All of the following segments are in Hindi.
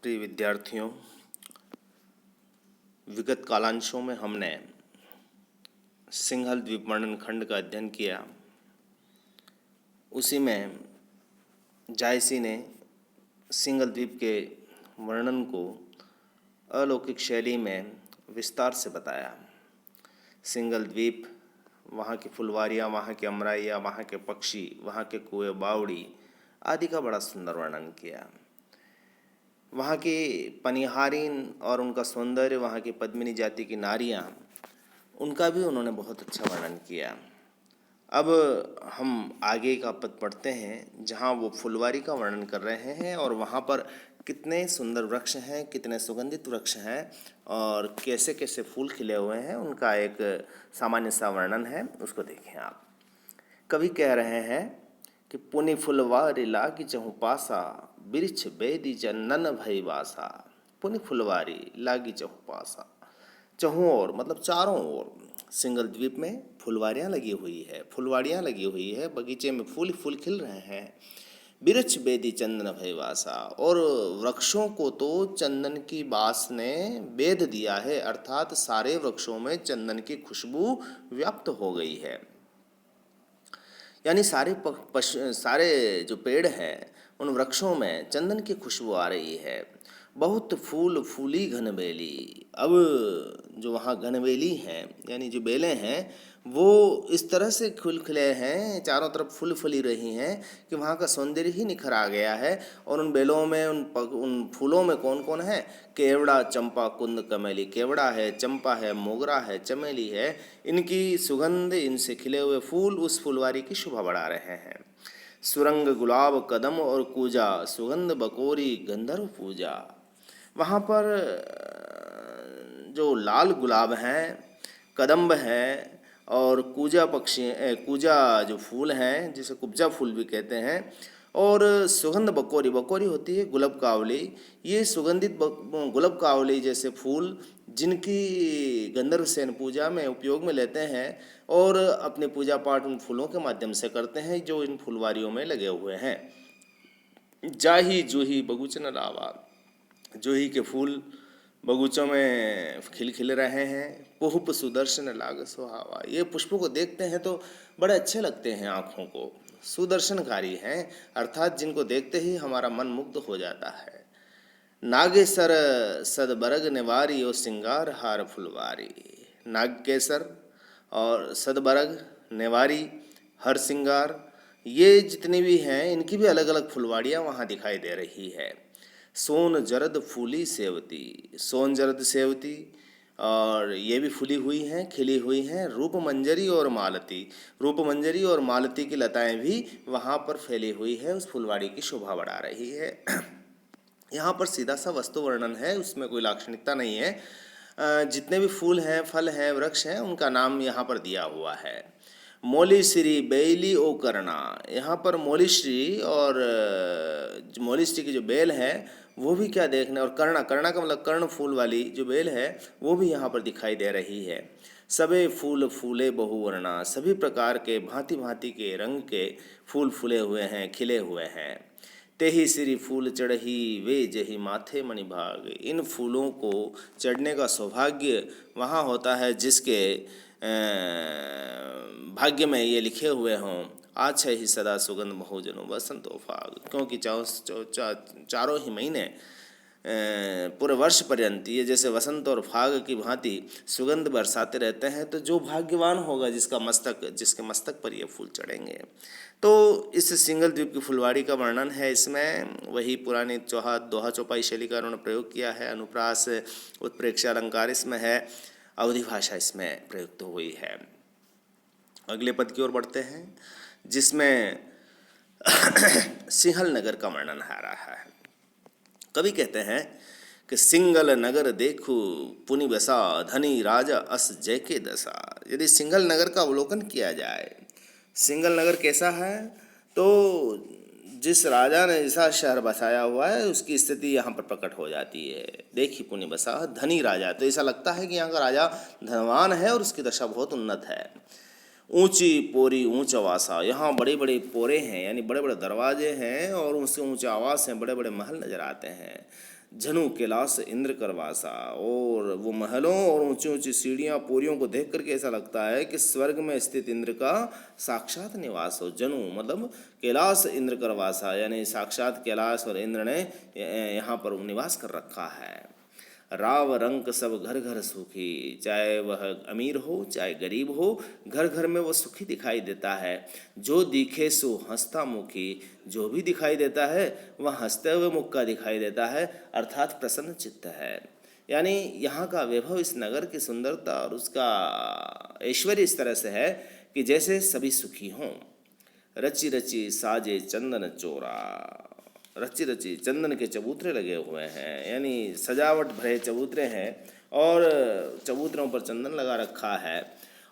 प्रिय विद्यार्थियों, विगत कालांशों में हमने सिंघल द्वीप वर्णन खंड का अध्ययन किया। उसी में जायसी ने सिंघल द्वीप के वर्णन को अलौकिक शैली में विस्तार से बताया। सिंघल द्वीप, वहाँ की फुलवारियाँ, वहाँ के अमराइयाँ, वहाँ के पक्षी, वहाँ के कुएं बावड़ी आदि का बड़ा सुंदर वर्णन किया। वहाँ की पनिहारीन और उनका सौंदर्य, वहाँ की पद्मिनी जाति की नारियाँ, उनका भी उन्होंने बहुत अच्छा वर्णन किया। अब हम आगे का पद पढ़ते हैं जहाँ वो फुलवारी का वर्णन कर रहे हैं और वहाँ पर कितने सुंदर वृक्ष हैं, कितने सुगंधित वृक्ष हैं और कैसे कैसे फूल खिले हुए हैं, उनका एक सामान्य सा वर्णन है। उसको देखें आप। कवि कह रहे हैं कि पुनि फुलवारी लागी चहु पासा, बिरिछ बेदी चंदन भई वासा। पुनि फुलवारी लागी चहु पासा, चहु ओर मतलब चारों ओर सिंघल द्वीप में फुलवारियाँ लगी हुई है, फुलवाड़ियाँ लगी हुई है, बगीचे में फूल फूल खिल रहे हैं। बिरछ बेदी चंदन भई वासा, और वृक्षों को तो चंदन की बास ने बेध दिया है, अर्थात सारे वृक्षों में चंदन की खुशबू व्याप्त हो गई है। यानी सारे जो पेड़ हैं उन वृक्षों में चंदन की खुशबू आ रही है। बहुत फूल फूली घनबेली। अब जो वहाँ घनबेली हैं यानी जो बेलें हैं वो इस तरह से खिले हैं, चारों तरफ फूल फली रही हैं कि वहाँ का सौंदर्य ही निखर आ गया है। और उन बेलों में उन फूलों में कौन कौन है? केवड़ा, चंपा, कुंद, कमेली। केवड़ा है, चंपा है, मोगरा है, चमेली है। इनकी सुगंध, इनसे खिले हुए फूल उस फुलवारी की शोभा बढ़ा रहे हैं। सुरंग, गुलाब, कदम और कूजा, सुगंध, बकोरी, गंधर्व पूजा। वहाँ पर जो लाल गुलाब हैं, कदम्ब हैं और कूजा जो फूल हैं जिसे कुब्जा फूल भी कहते हैं, और सुगंध बकोरी, बकोरी होती है गुलाब कावली। ये सुगंधित गुलाब कावली जैसे फूल जिनकी गंधर्व सेन पूजा में उपयोग में लेते हैं और अपने पूजा पाठ उन फूलों के माध्यम से करते हैं जो इन फुलवारियों में लगे हुए हैं। जाही जूही बगुचन लावा, जूही के फूल बगीचों में खिल रहे हैं। पुष्प सुदर्शन लाग सुहावा, ये पुष्पों को देखते हैं तो बड़े अच्छे लगते हैं आँखों को, सुदर्शनकारी हैं, अर्थात जिनको देखते ही हमारा मन मुग्ध हो जाता है। नागेसर सदबरग नेवारी और सिंगार हार फुलवारी। नागकेसर और सदबरग, नेवारी, हर सिंगार, ये जितनी भी हैं इनकी भी अलग अलग फुलवाड़ियाँ वहाँ दिखाई दे रही है। सोन जरद फूली सेवती, सोन जरद सेवती, और ये भी फूली हुई हैं, खिली हुई हैं। रूप मंजरी और मालती, रूप मंजरी और मालती की लताएं भी वहाँ पर फैली हुई है, उस फुलवाड़ी की शोभा बढ़ा रही है। यहाँ पर सीधा सा वस्तु वर्णन है, उसमें कोई लाक्षणिकता नहीं है। जितने भी फूल हैं, फल हैं, वृक्ष हैं, उनका नाम यहाँ पर दिया हुआ है। मोलीश्री बेली ओ करना, यहाँ पर मोलीश्री और मोलीश्री की जो बेल है वो भी क्या देखने, और करना, करना का मतलब कर्ण फूल वाली जो बेल है वो भी यहाँ पर दिखाई दे रही है। सबे फूल फूले बहुवर्णा, सभी प्रकार के भांति भांति के रंग के फूल फूले हुए हैं, खिले हुए हैं। तेहि सिरी फूल चढ़ही वे जही माथे मणिभाग, इन फूलों को चढ़ने का सौभाग्य वहाँ होता है जिसके भाग्य में ये लिखे हुए हों, आज है ही सदा सुगंध बहुजनो वसंत ओ फाग। क्योंकि चारों ही महीने पूरे वर्ष पर्यंत ये जैसे वसंत और फाग की भांति सुगंध बरसाते रहते हैं, तो जो भाग्यवान होगा जिसके मस्तक पर ये फूल चढ़ेंगे। तो इस सिंघल द्वीप की फुलवाड़ी का वर्णन है। इसमें वही पुरानी दोहा चौपाई शैली का उन्होंने प्रयोग किया है। अनुप्रास, उत्प्रेक्षा अलंकार इसमें है, अवधि भाषा इसमें प्रयुक्त हुई है। अगले पद की ओर बढ़ते हैं जिसमें सिंहल नगर का वर्णन आ रहा है। कवि कहते हैं कि सिंगल नगर देखू पुनि बसा, धनी राजा अस जय के दशा। यदि सिंगल नगर का अवलोकन किया जाए, सिंगल नगर कैसा है, तो जिस राजा ने जैसा शहर बसाया हुआ है उसकी स्थिति यहाँ पर प्रकट हो जाती है। देखी पुनि बसा, धनी राजा, तो ऐसा लगता है कि यहाँ का राजा धनवान है और उसकी दशा बहुत उन्नत है। ऊंची पोरी ऊंच आवासा, यहाँ बड़े बड़े पोरे हैं यानी बड़े बड़े दरवाजे हैं और उनसे ऊंचे आवास हैं, बड़े बड़े महल नजर आते हैं। झनु कैलाश इंद्र करवासा, और वो महलों और ऊंची ऊंची सीढ़ियाँ पोरियों को देख करके ऐसा लगता है कि स्वर्ग में स्थित इंद्र का साक्षात निवास हो। जनु मतलब कैलाश इंद्र करवासा, यानी साक्षात कैलाश और इंद्र ने यहाँ पर निवास कर रखा है। राव रंक सब घर घर सुखी, चाहे वह अमीर हो चाहे गरीब हो, घर घर में वो सुखी दिखाई देता है। जो दिखे सो हंसता मुखी, जो भी दिखाई देता है वह हंसते हुए मुख का दिखाई देता है, अर्थात प्रसन्न चित्त है। यानी यहाँ का वैभव, इस नगर की सुंदरता और उसका ऐश्वर्य इस तरह से है कि जैसे सभी सुखी हों। रची रची साजे चंदन चोरा, रची रची चंदन के चबूतरे लगे हुए हैं, यानी सजावट भरे चबूतरे हैं और चबूतरों पर चंदन लगा रखा है।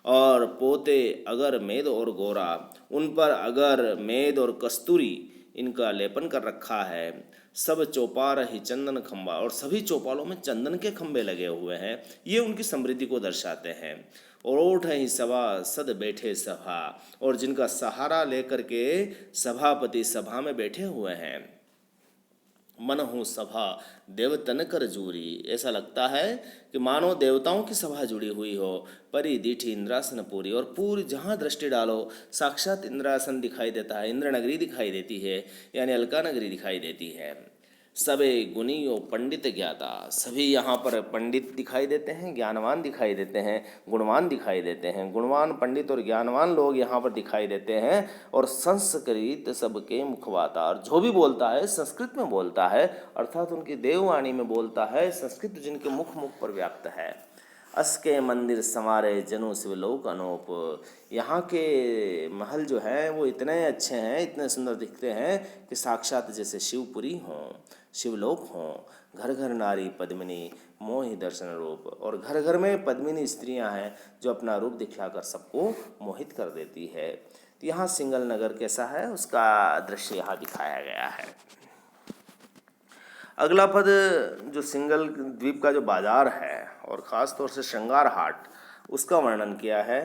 और पोते अगर मेद और गोरा, उन पर अगर मेद और कस्तूरी इनका लेपन कर रखा है। सब चौपार ही चंदन खंबा, और सभी चौपालों में चंदन के खंबे लगे हुए हैं, ये उनकी समृद्धि को दर्शाते हैं। और ओठ ही सभा सद बैठे सभा, और जिनका सहारा लेकर के सभापति सभा में बैठे हुए हैं। मन हो सभा देवतन कर जूरी, ऐसा लगता है कि मानो देवताओं की सभा जुड़ी हुई हो। परी दीठी इंद्रासन पूरी, और पूरी जहाँ दृष्टि डालो साक्षात इंद्रासन दिखाई देता है, इंद्र नगरी दिखाई देती है, यानी अलका नगरी दिखाई देती है। सबे गुणियों पंडित ज्ञाता, सभी यहाँ पर पंडित दिखाई देते हैं, ज्ञानवान दिखाई देते हैं, गुणवान दिखाई देते हैं। गुणवान पंडित और ज्ञानवान लोग यहाँ पर दिखाई देते हैं। और संस्कृत सबके मुखवाता, और जो भी बोलता है संस्कृत में बोलता है, अर्थात उनकी देववाणी में बोलता है, संस्कृत जिनके मुख मुख पर व्याप्त है। अस के मंदिर संवारे जनु शिवलोक अनूप, यहाँ के महल जो हैं वो इतने अच्छे हैं, इतने सुंदर दिखते हैं कि साक्षात जैसे शिवपुरी हों, शिवलोक हों। घर घर नारी पद्मिनी मोहि दर्शन रूप, और घर घर में पद्मिनी स्त्रियां हैं जो अपना रूप दिखलाकर सबको मोहित कर देती है। तो यहाँ सिंगल नगर कैसा है उसका दृश्य यहाँ दिखाया गया है। अगला पद जो सिंगल द्वीप का जो बाजार है और ख़ास तौर से श्रृंगार हाट, उसका वर्णन किया है।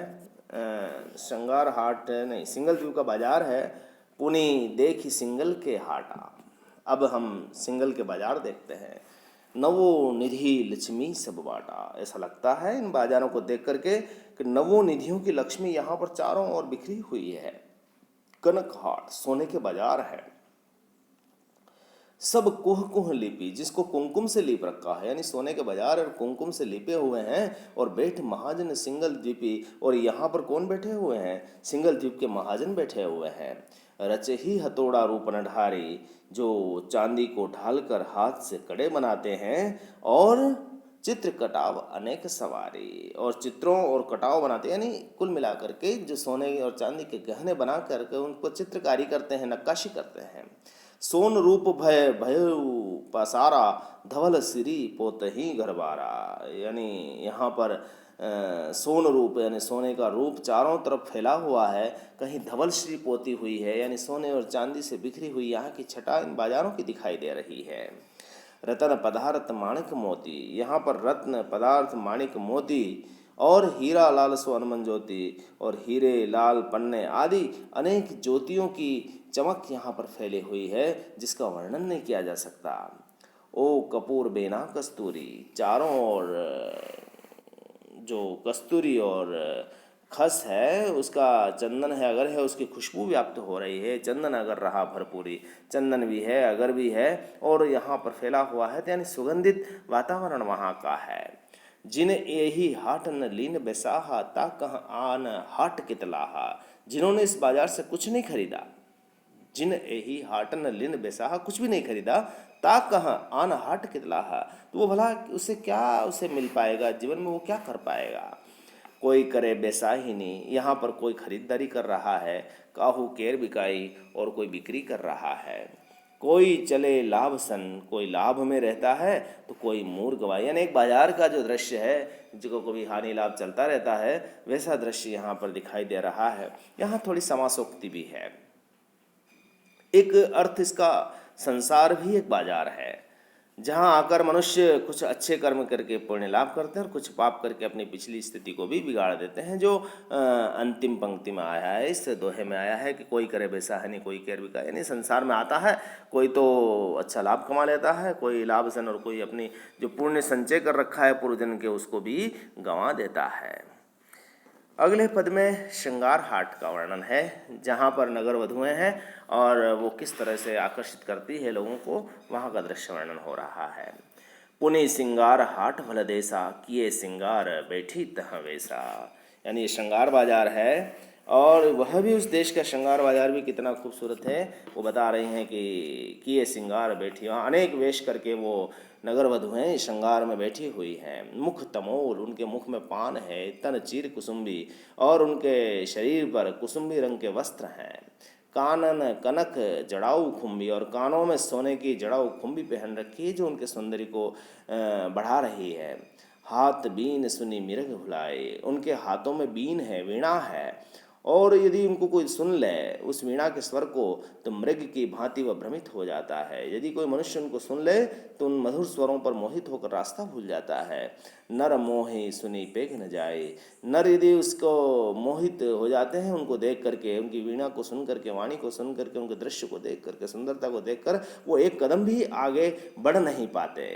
श्रृंगार हाट नहीं, सिंगल द्वीप का बाजार है। पुनी देखी सिंगल के हाटा, अब हम सिंगल के बाजार देखते हैं। नवो निधि लक्ष्मी सब बाटा, ऐसा लगता है इन बाजारों को देख करके कि नवो निधियों की लक्ष्मी यहाँ पर चारों ओर बिखरी हुई है। कनक हाट, सोने के बाजार है। सब कुह कुह लिपि, जिसको कुमकुम से लीप रखा है, यानी सोने के बाजार और कुमकुम से लिपे हुए हैं। और बैठ महाजन सिंगल द्वीपी, और यहाँ पर कौन बैठे हुए हैं? सिंगल द्वीप के महाजन बैठे हुए हैं। रचे ही हथौड़ा रूप नढारी, जो चांदी को ढालकर हाथ से कड़े बनाते हैं। और चित्र कटाव अनेक सवारी, और चित्रों और कटाव बनाते हैं, यानी कुल मिलाकर के जो सोने और चांदी के गहने बना करके उनको चित्रकारी करते हैं, नक्काशी करते हैं। सोन रूप भय भय पसारा, धवल सिरी पोतही घरबारा, यानी यहाँ पर सोन रूप यानी सोने का रूप चारों तरफ फैला हुआ है। कहीं धवल श्री पोती हुई है, यानी सोने और चांदी से बिखरी हुई यहाँ की छटा इन बाजारों की दिखाई दे रही है। रतन पदार्थ माणिक मोती, यहाँ पर रत्न पदार्थ माणिक मोती और हीरा लाल सो हनुमान ज्योति, और हीरे लाल पन्ने आदि अनेक ज्योतियों की चमक यहाँ पर फैली हुई है, जिसका वर्णन नहीं किया जा सकता। ओ कपूर बेना कस्तूरी, चारों ओर जो कस्तूरी और खस है उसका चंदन है, अगर है उसकी खुशबू व्याप्त हो रही है। चंदन अगर रहा भरपूरी, चंदन भी है अगर भी है और यहाँ पर फैला हुआ है, तो यानी सुगंधित वातावरण वहाँ का है। जिन यही हाट न लीन बैसाहा, ता कह आन हाट कितलाहा, जिन्होंने इस बाजार से कुछ नहीं खरीदा। जिन यही हाट न लीन बैसाहा, कुछ भी नहीं खरीदा। ता कह आन हाट कितलाहा, तो वो भला उसे क्या उसे मिल पाएगा, जीवन में वो क्या कर पाएगा। कोई करे बेसाहिनी, यहाँ पर कोई खरीदारी कर रहा है। काहू केर बिकाई, और कोई बिक्री कर रहा है। कोई चले लाभ सन, कोई लाभ में रहता है तो कोई मूर गवाई, यानी एक बाजार का जो दृश्य है जिसको कभी हानि लाभ चलता रहता है, वैसा दृश्य यहाँ पर दिखाई दे रहा है। यहाँ थोड़ी समासोक्ति भी है। एक अर्थ इसका संसार भी एक बाजार है। जहाँ आकर मनुष्य कुछ अच्छे कर्म करके पुण्य लाभ करते हैं और कुछ पाप करके अपनी पिछली स्थिति को भी बिगाड़ देते हैं। जो अंतिम पंक्ति में आया है, इस दोहे में आया है कि कोई करे वैसा है नहीं कोई केर बिका, यानी संसार में आता है कोई तो अच्छा लाभ कमा लेता है, कोई लाभजन, और कोई अपनी जो पुण्य संचय कर रखा है पूर्वजन्म के उसको भी गंवा देता है। अगले पद में श्रृंगार हाट का वर्णन है, जहाँ पर नगर वधुएं हैं और वो किस तरह से आकर्षित करती है लोगों को, वहाँ का दृश्य वर्णन हो रहा है। पुणे सिंगार हाट भल देसा, किए सिंगार बैठी तह वैसा। यानी ये श्रृंगार बाजार है और वह भी उस देश का श्रृंगार बाजार भी कितना खूबसूरत है वो बता रही हैं कि किए सिंगार बैठी, वहाँ अनेक वेश करके वो नगर वधुएं श्रृंगार में बैठी हुई हैं। मुख तमोल, उनके मुख में पान है, तन चीर कुसुम्बी, और उनके शरीर पर कुसुम्बी रंग के वस्त्र हैं। कानन कनक जड़ाऊ खुम्बी, और कानों में सोने की जड़ाऊ खुम्बी पहन रखी है जो उनके सौंदर्य को बढ़ा रही है। हाथ बीन सुनी मिर्ग भुलाए, उनके हाथों में बीन है, वीणा है, और यदि उनको कोई सुन ले उस वीणा के स्वर को तो मृग की भांति वह भ्रमित हो जाता है। यदि कोई मनुष्य उनको सुन ले तो उन मधुर स्वरों पर मोहित होकर रास्ता भूल जाता है। नर मोहि सुनी पेग न जाए, नर यदि उसको मोहित हो जाते हैं उनको देख करके, उनकी वीणा को सुन करके, वाणी को सुन करके, उनके दृश्य को देख करके, सुंदरता को देख कर वो एक कदम भी आगे बढ़ नहीं पाते।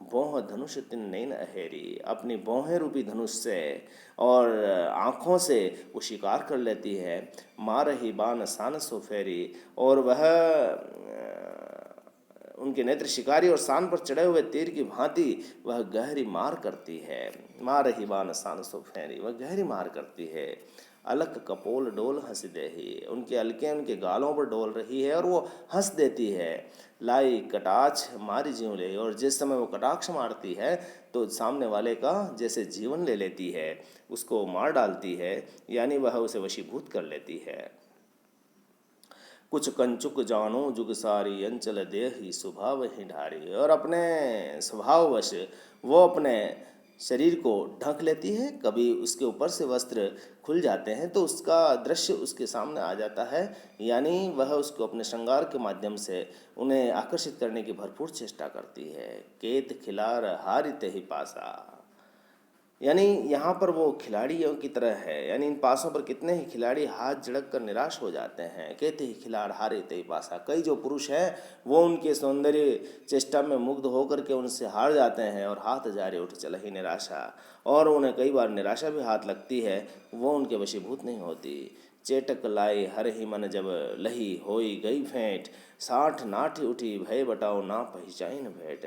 भौह धनुष तिन नैन अहेरी, अपनी भौहें रूपी धनुष से और आँखों से वो शिकार कर लेती है। मार ही बान सान सो फेरी, और वह उनके नेत्र शिकारी और शान पर चढ़े हुए तीर की भांति वह गहरी मार करती है। मार ही बान सान सो फेरी, वह गहरी मार करती है। अलक कपोल डोल हंस देही, उनके अलकें उनके गालों पर डोल रही है और वो हंस देती है। लाई कटाक्ष मारी जीव ले, और जिस समय वो कटाक्ष मारती है तो सामने वाले का जैसे जीवन ले लेती है, उसको मार डालती है, यानी वह उसे वशीभूत कर लेती है। कुछ कंचुक जानो जुग सारी, अंचल देही स्वभाव ही ढारी, और अपने स्वभाववश वो अपने शरीर को ढक लेती है। कभी उसके ऊपर से वस्त्र खुल जाते हैं तो उसका दृश्य उसके सामने आ जाता है, यानी वह उसको अपने श्रृंगार के माध्यम से उन्हें आकर्षित करने की भरपूर चेष्टा करती है। केत खिलार हारित ही पासा, यानी यहाँ पर वो खिलाड़ियों की तरह है, यानी इन पासों पर कितने ही खिलाड़ी हाथ झड़क कर निराश हो जाते हैं। कहते ही खिलाड़ हारे ते ही पासा, कई जो पुरुष हैं वो उनके सौंदर्य चेष्टा में मुग्ध होकर के उनसे हार जाते हैं और हाथ जारे उठ चला ही निराशा, और उन्हें कई बार निराशा भी हाथ लगती है, वो उनके वशीभूत नहीं होती। चेटक लाई हर ही मन जब लही होई गई फेंट, साठ नाठ उठी भय बटाओ ना पहचाइन भेंट।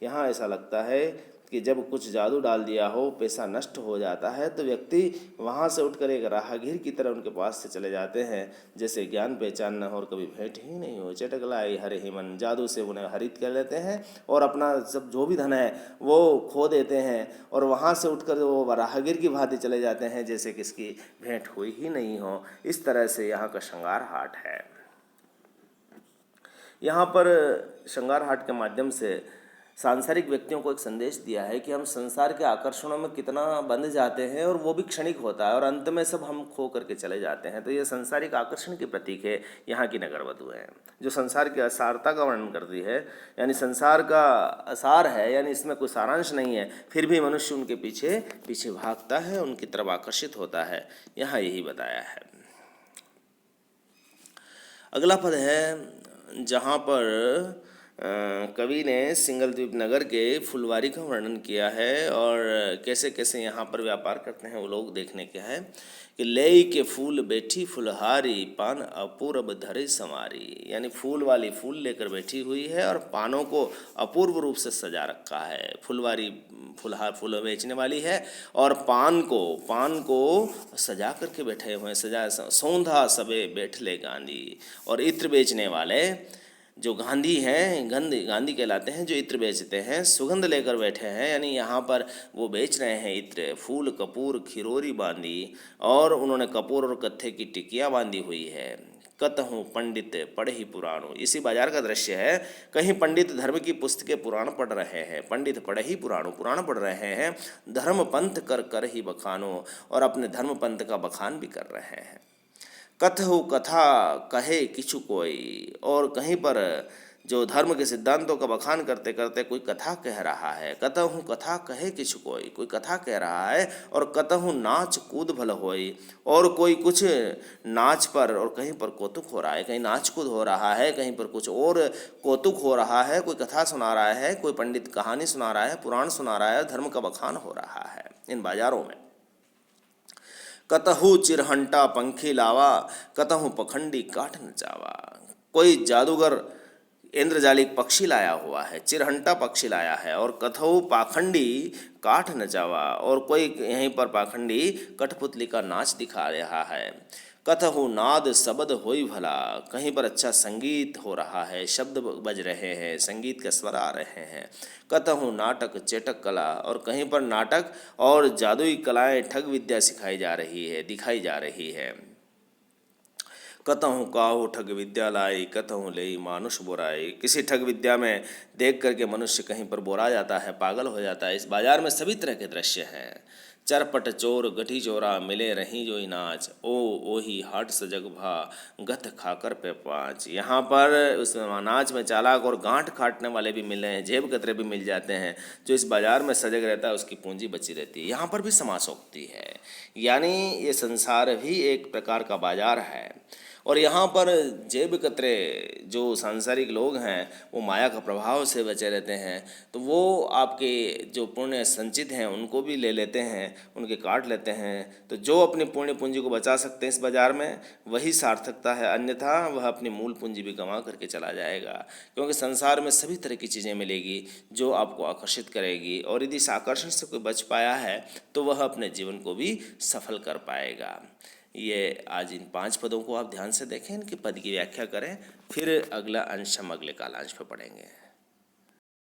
यहाँ ऐसा लगता है कि जब कुछ जादू डाल दिया हो, पैसा नष्ट हो जाता है, तो व्यक्ति वहाँ से उठकर एक राहगीर की तरह उनके पास से चले जाते हैं, जैसे ज्ञान पहचान न हो और कभी भेंट ही नहीं हो। चटक लाई हरे ही मन, जादू से उन्हें हरित कर लेते हैं और अपना सब जो भी धन है वो खो देते हैं, और वहाँ से उठकर वो राहगीर की भांति चले जाते हैं जैसे किसकी भेंट हुई ही नहीं हो। इस तरह से यहाँ का श्रृंगार हाट है। यहाँ पर श्रृंगार हाट के माध्यम से सांसारिक व्यक्तियों को एक संदेश दिया है कि हम संसार के आकर्षणों में कितना बंध जाते हैं और वो भी क्षणिक होता है और अंत में सब हम खो करके चले जाते हैं। तो ये संसारिक आकर्षण के प्रतीक है यहाँ की नगर वधु है, जो संसार की असारता का वर्णन करती है, यानी संसार का असार है, यानी इसमें कोई सारांश नहीं है, फिर भी मनुष्य उनके पीछे पीछे भागता है, उनकी तरफ आकर्षित होता है। यहाँ यही बताया है। अगला पद है जहाँ पर कवि ने सिंगल द्वीप नगर के फुलवारी का वर्णन किया है और कैसे कैसे यहाँ पर व्यापार करते हैं वो लोग देखने के है कि लेई के फूल बैठी फुलहारी, पान अपूर्व धरे समारी, यानी फूल वाली फूल लेकर बैठी हुई है और पानों को अपूर्व रूप से सजा रखा है। फुलवारी फूल बेचने वाली है और पान को सजा करके बैठे हुए हैं, सजा सौंधा सबे बैठ ले गांधी। और इत्र बेचने वाले जो गांधी हैं, गांधी कहलाते हैं, जो इत्र बेचते हैं, सुगंध लेकर बैठे हैं, यानी यहाँ पर वो बेच रहे हैं इत्र। फूल कपूर खिरोरी बांधी, और उन्होंने कपूर और कत्थे की टिकियाँ बांधी हुई है। कतहूँ पंडित पढ़े ही पुराणों, इसी बाजार का दृश्य है। कहीं पंडित धर्म की पुस्तकें पुराण पढ़ रहे हैं, पंडित पढ़े ही पुराणों, पुराण पढ़ रहे हैं, धर्म पंथ कर कर ही बखानो, और अपने धर्म पंथ का बखान भी कर रहे हैं। कथहु कथा कहे किछु कोई, और कहीं पर जो धर्म के सिद्धांतों का बखान करते करते कोई कथा कह रहा है। कतहु कथा कहे किछु कोई कथा कह रहा है और कतहु नाच कूद भल होई, और कोई कुछ नाच पर और कहीं पर कौतुक हो रहा है, कहीं नाच कूद हो रहा है, कहीं पर कुछ और कौतुक हो रहा है, कोई कथा सुना रहा है, कोई पंडित कहानी सुना रहा है, पुराण सुना रहा है, धर्म का बखान हो रहा है इन बाजारों में। कतहु चिरहंटा पंखी लावा, कतहु पखंडी काठ नचावा। कोई जादूगर इंद्रजालिक पक्षी लाया हुआ है, चिरहंटा पक्षी लाया है, और कतहु पाखंडी काठ नचावा, और कोई यहीं पर पाखंडी कठपुतली का नाच दिखा रहा है। कतहु नाद शब्द होई भला, कहीं पर अच्छा संगीत हो रहा है, शब्द बज रहे हैं, संगीत के स्वर आ रहे हैं। कतहु नाटक चेटक कला, और कहीं पर नाटक और जादुई कलाएं ठग विद्या सिखाई जा रही है, दिखाई जा रही है। कतहु काहू ठग विद्या लाई, कतहु ले मानुष बोराई। किसी ठग विद्या में देख करके मनुष्य कहीं पर बोरा जाता है, पागल हो जाता है। इस बाजार में सभी तरह के दृश्य हैं। चरपट चोर गठी चोरा, मिले रही जोई नाच, ओ ओही हाट सजग भा, गथ खाकर पे पाँच। यहाँ पर उस नाच में चालाक और गांठ काटने वाले भी मिल रहे हैं, जेब कतरे भी मिल जाते हैं। जो इस बाजार में सजग रहता है उसकी पूंजी बची रहती है। यहाँ पर भी समासोक्ति है, यानी ये संसार भी एक प्रकार का बाजार है। और यहाँ पर जेब कतरे जो सांसारिक लोग हैं वो माया का प्रभाव से बचे रहते हैं, तो वो आपके जो पुण्य संचित हैं उनको भी ले लेते हैं, उनके काट लेते हैं। तो जो अपनी पुण्य पूंजी को बचा सकते हैं इस बाज़ार में वही सार्थकता है, अन्यथा वह अपनी मूल पूंजी भी गंवा करके चला जाएगा। क्योंकि संसार में सभी तरह की चीज़ें मिलेगी जो आपको आकर्षित करेगी, और यदि इस आकर्षण से कोई बच पाया है तो वह अपने जीवन को भी सफल कर पाएगा। ये आज इन 5 पदों को आप ध्यान से देखें, इनके पद की व्याख्या करें, फिर अगला अंश हम अगले कालांश पे पढ़ेंगे।